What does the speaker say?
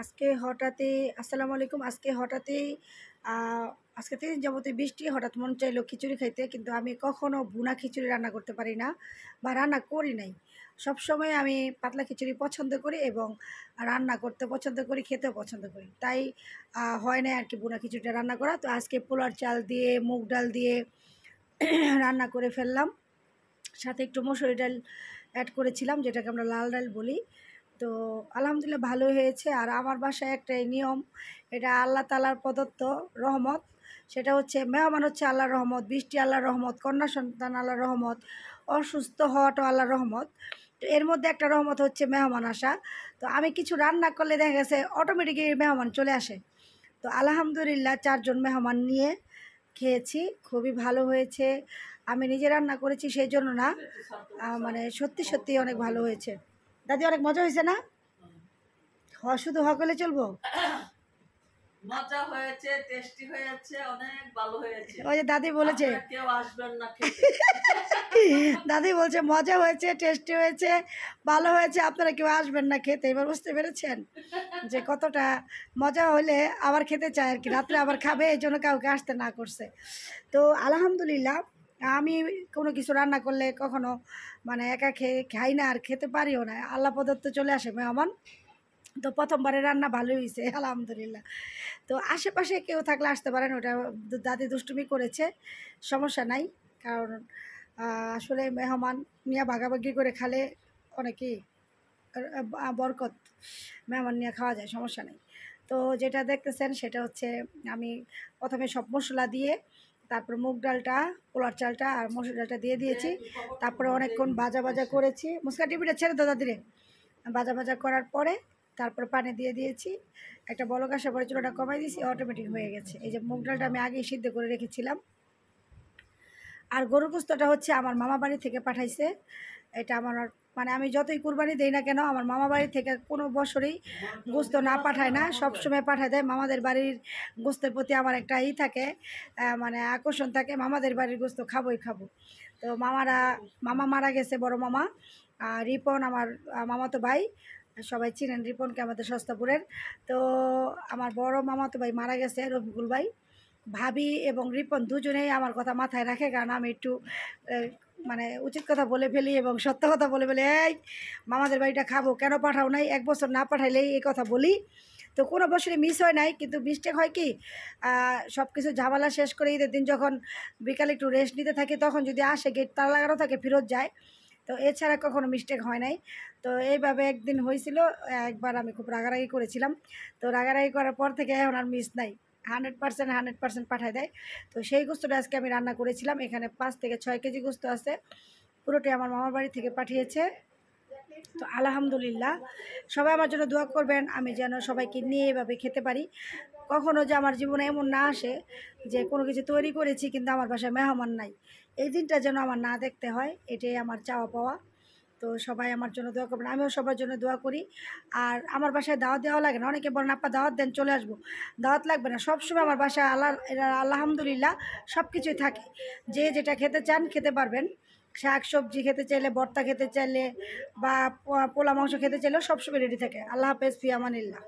আজকে হঠাৎই আসসালামু আলাইকুম। আজকে হঠাৎই আজকে 3 দিন যাবতীয় বৃষ্টি, হঠাৎ মন চাইলো খিচুড়ি খাইতে, কিন্তু আমি কখনো ভুনা খিচুড়ি রান্না করতে পারি না বা রান্না করি নাই। সবসময় আমি পাতলা খিচুড়ি পছন্দ করি এবং রান্না করতে পছন্দ করি, খেতেও পছন্দ করি। তাই হয় না আর কি ভুনা খিচুড়িটা রান্না করা। তো আজকে পোলার চাল দিয়ে মুগ ডাল দিয়ে রান্না করে ফেললাম। সাথে একটু মসুরি ডাল অ্যাড করেছিলাম, যেটাকে আমরা লাল ডাল বলি। তো আলহামদুলিল্লাহ ভালো হয়েছে। আর আমার বাসায় একটা নিয়ম, এটা আল্লাহ তাআলার প্রদত্ত রহমত। সেটা হচ্ছে মেহমান হচ্ছে আল্লাহর রহমত, বৃষ্টি আল্লাহর রহমত, কন্যা সন্তান আল্লাহর রহমত, অসুস্থ হওয়াটাও আল্লাহর রহমত। তো এর মধ্যে একটা রহমত হচ্ছে মেহমান আসা। তো আমি কিছু রান্না করলে দেখা গেছে অটোমেটিকই মেহমান চলে আসে। তো আলহামদুলিল্লাহ 4 জন মেহমান নিয়ে খেয়েছি, খুবই ভালো হয়েছে। আমি নিজে রান্না করেছি সেই জন্য না, মানে সত্যি সত্যি অনেক ভালো হয়েছে। দাদি অনেক মজা হয়েছে না? শুধু হকলে চলবো? মজা হয়েছে, টেস্টি হয়েছে, অনেক ভালো হয়েছে। ওই যে দাদি বলেছে, কেউ আসবেন না খেতে। দাদি বলছে মজা হয়েছে, টেস্টি হয়েছে, ভালো হয়েছে, আপনারা কেউ আসবেন না খেতে। এবার বুঝতে পেরেছেন যে কতটা মজা হলে আবার খেতে চায় আর কি, রাত্রে আবার খাবে, এই জন্য কাউকে আসতে না করছে। তো আলহামদুলিল্লাহ আমি কোনো কিছু রান্না করলে কখনো মানে একা খাই না, আর খেতে পারিও না। আল্লাহ প্রদত্ত চলে আসে মেহমান। তো প্রথমবারে রান্না ভালোই হয়েছে আলহামদুলিল্লাহ। তো আশেপাশে কেউ থাকলে আসতে পারেন, ওটা দাদি দুষ্টুমি করেছে, সমস্যা নাই। কারণ আসলে মেহমান নিয়ে ভাগাভাগি করে খালে অনেকেই বরকত, মেহমান নিয়ে খাওয়া যায়, সমস্যা নেই। তো যেটা দেখতেছেন সেটা হচ্ছে আমি প্রথমে সব মশলা দিয়ে তারপর মুগ ডালটা, পোলার চালটা আর মসুর ডালটা দিয়ে দিয়েছি। তারপরে অনেকক্ষণ ভাজা ভাজা করেছি। মুসকা টিভিটা ছেড়ে দাদা দিলে ভাজা ভাজা করার পরে তারপর পানি দিয়ে দিয়েছি। একটা বলক আসার পরে চুলাটা কমাই দিয়েছি, অটোমেটিক হয়ে গেছে। এই যে মুগ ডালটা আমি আগেই সিদ্ধ করে রেখেছিলাম। আর গরুর গোস্তটা হচ্ছে আমার মামা বাড়ি থেকে পাঠাইছে। এটা আমার মানে আমি যতই কুরবানি দেই না কেন, আমার মামা বাড়ি থেকে কোনো বছরই গোস্ত না পাঠায় না, সবসময় পাঠায় দেয়। মামাদের বাড়ির গোস্তের প্রতি আমার একটা থাকে, মানে আকর্ষণ থাকে, মামাদের বাড়ির গোস্ত খাবোই খাবো। তো মামা মারা গেছে, বড় মামা রিপন, আমার মামাতো ভাই, সবাই চিনেন রিপনকে, আমাদের সস্তাপুরের। তো আমার বড় মামাতো ভাই মারা গেছে, রফিকুল ভাই। ভাবি এবং রিপন দুজনেই আমার কথা মাথায় রাখে, কারণ আমি একটু মানে উচিত কথা বলে ফেলি এবং সত্য কথা বলে ফেলি। এই মামাদের বাড়িটা খাবো, কেন পাঠাও নাই? 1 বছর না পাঠাইলেই এই কথা বলি। তো কোনো বছরই মিস হয় নাই, কিন্তু মিস্টেক হয় কি, সব কিছু ঝামেলা শেষ করে ঈদের দিন যখন বিকালে একটু রেস্ট নিতে থাকি, তখন যদি আসে গেট তালা লাগানো থাকে ফেরত যায়। তো এছাড়া কখনো মিস্টেক হয় নাই। তো এইভাবে একদিন হয়েছিল, একবার আমি খুব রাগারাগি করেছিলাম। তো রাগারাগি করার পর থেকে এখন আর মিস নাই, 100% পাঠায় দেয়। তো সেই গোস্তটা আজকে আমি রান্না করেছিলাম। এখানে 5 থেকে 6 কেজি গোস্ত আছে, পুরোটাই আমার মামার বাড়ি থেকে পাঠিয়েছে। তো আলহামদুলিল্লাহ সবাই আমার জন্য দোয়া করবেন, আমি যেন সবাইকে নিয়ে এভাবে খেতে পারি। কখনো যে আমার জীবনে এমন না আসে যে কোনো কিছু তৈরি করেছি কিন্তু আমার বাসায় মেহমান নাই, এই দিনটা যেন আমার না দেখতে হয়, এটাই আমার চাওয়া পাওয়া। তো সবাই আমার জন্য দোয়া করবেন, আমিও সবার জন্য দোয়া করি। আর আমার বাসায় দাওয়াত দেওয়া লাগে না। অনেকে বলেন আপা দাওয়াত দেন চলে আসবো, দাওয়াত লাগবে না। সবসময় আমার বাসায় আলহামদুলিল্লাহ সব কিছুই থাকে। যে যেটা খেতে চান খেতে পারবেন। শাক সবজি খেতে চাইলে, ভর্তা খেতে চাইলে বা পোলা মাংস খেতে চাইলেও সবসময় রেডি থাকে। আল্লাহ হাফেজ, ফি আমানিল্লাহ।